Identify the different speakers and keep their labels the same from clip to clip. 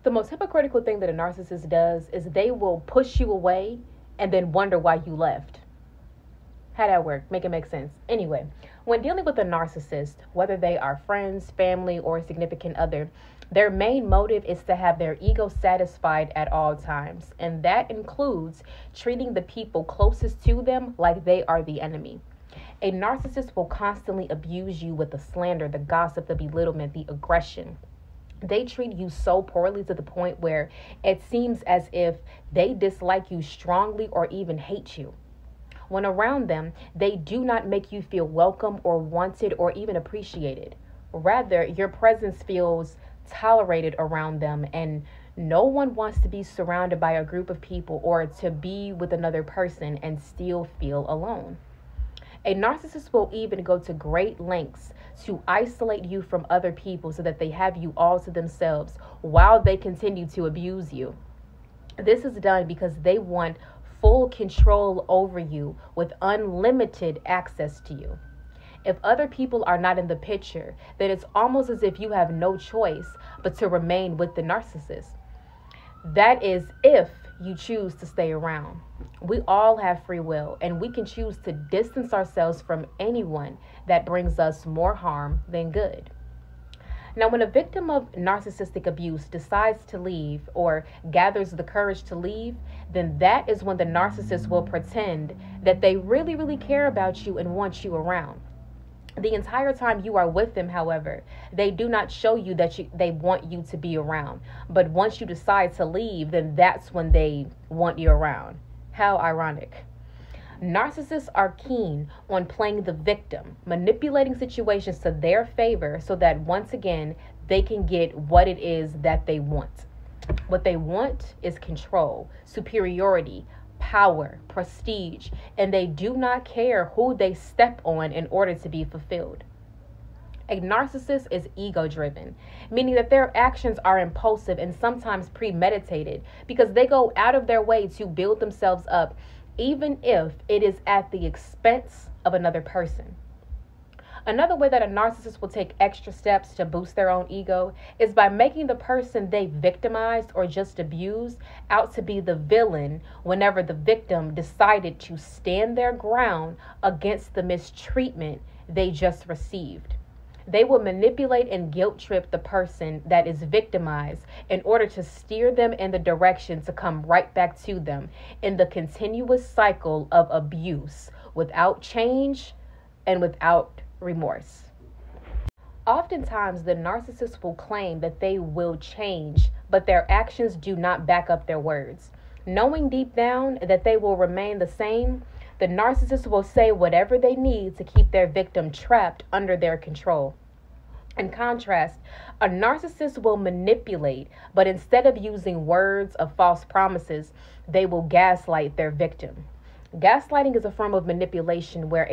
Speaker 1: The most hypocritical thing that a narcissist does is they will push you away and then wonder why you left. How that work? Make it make sense. Anyway, when dealing with a narcissist, whether they are friends, family, or a significant other, their main motive is to have their ego satisfied at all times. And that includes treating the people closest to them like they are the enemy. A narcissist will constantly abuse you with the slander, the gossip, the belittlement, the aggression. They treat you so poorly to the point where it seems as if they dislike you strongly or even hate you. When around them, they do not make you feel welcome or wanted or even appreciated. Rather, your presence feels tolerated around them, and no one wants to be surrounded by a group of people or to be with another person and still feel alone. A narcissist will even go to great lengths to isolate you from other people so that they have you all to themselves while they continue to abuse you. This is done because they want full control over you with unlimited access to you. If other people are not in the picture, then it's almost as if you have no choice but to remain with the narcissist. That is if you choose to stay around. We all have free will, and we can choose to distance ourselves from anyone that brings us more harm than good. Now, when a victim of narcissistic abuse decides to leave or gathers the courage to leave, then that is when the narcissist will pretend that they really, really care about you and want you around. The entire time you are with them, however, they do not show you that they want you to be around. But once you decide to leave, then that's when they want you around. How ironic. Narcissists are keen on playing the victim, manipulating situations to their favor so that once again, they can get what it is that they want. What they want is control, superiority, power, prestige, and they do not care who they step on in order to be fulfilled. A narcissist is ego-driven, meaning that their actions are impulsive and sometimes premeditated because they go out of their way to build themselves up, even if it is at the expense of another person. Another way that a narcissist will take extra steps to boost their own ego is by making the person they victimized or just abused out to be the villain whenever the victim decided to stand their ground against the mistreatment they just received. They will manipulate and guilt trip the person that is victimized in order to steer them in the direction to come right back to them in the continuous cycle of abuse without change and without remorse. Oftentimes, the narcissist will claim that they will change, but their actions do not back up their words. Knowing deep down that they will remain the same, the narcissist will say whatever they need to keep their victim trapped under their control. In contrast, a narcissist will manipulate, but instead of using words of false promises, they will gaslight their victim. Gaslighting is a form of manipulation where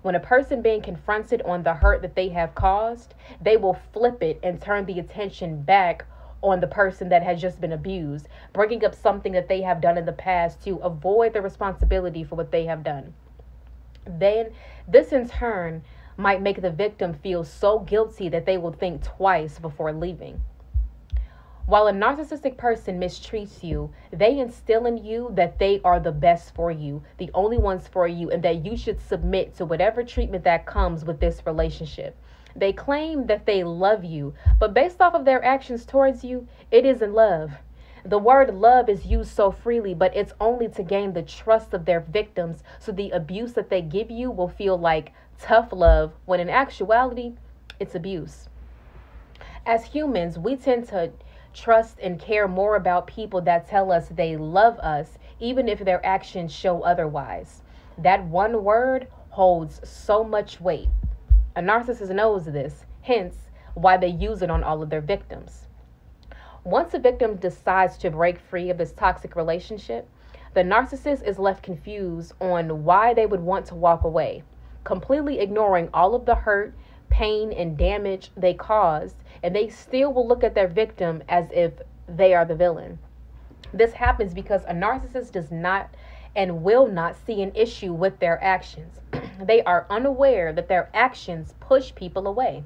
Speaker 1: when a person being confronted on the hurt that they have caused, they will flip it and turn the attention back on the person that has just been abused, bringing up something that they have done in the past to avoid the responsibility for what they have done. Then this in turn might make the victim feel so guilty that they will think twice before leaving. While a narcissistic person mistreats you, they instill in you that they are the best for you, the only ones for you, and that you should submit to whatever treatment that comes with this relationship. They claim that they love you, but based off of their actions towards you, it isn't love. The word love is used so freely, but it's only to gain the trust of their victims, so the abuse that they give you will feel like tough love, when in actuality, it's abuse. As humans, we tend to trust and care more about people that tell us they love us, even if their actions show otherwise. That one word holds so much weight. A narcissist knows this, hence why they use it on all of their victims. Once a victim decides to break free of this toxic relationship, the narcissist is left confused on why they would want to walk away, completely ignoring all of the hurt, pain, and damage they caused, and they still will look at their victim as if they are the villain. This happens because a narcissist does not and will not see an issue with their actions. They are unaware that their actions push people away.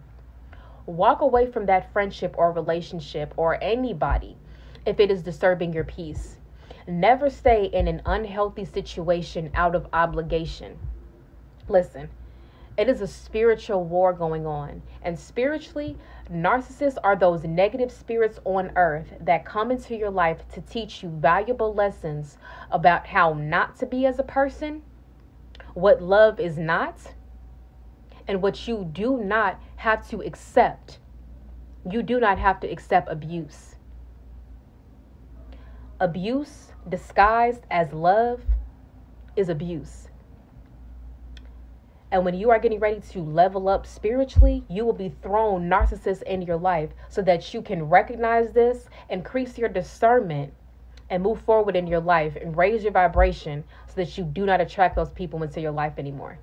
Speaker 1: Walk away from that friendship or relationship or anybody if it is disturbing your peace. Never stay in an unhealthy situation out of obligation. Listen, it is a spiritual war going on. And spiritually, narcissists are those negative spirits on earth that come into your life to teach you valuable lessons about how not to be as a person, what love is not, and what you do not have to accept. You do not have to accept abuse. Abuse disguised as love is abuse. And when you are getting ready to level up spiritually, you will be thrown narcissists in your life so that you can recognize this, increase your discernment, and move forward in your life and raise your vibration so that you do not attract those people into your life anymore.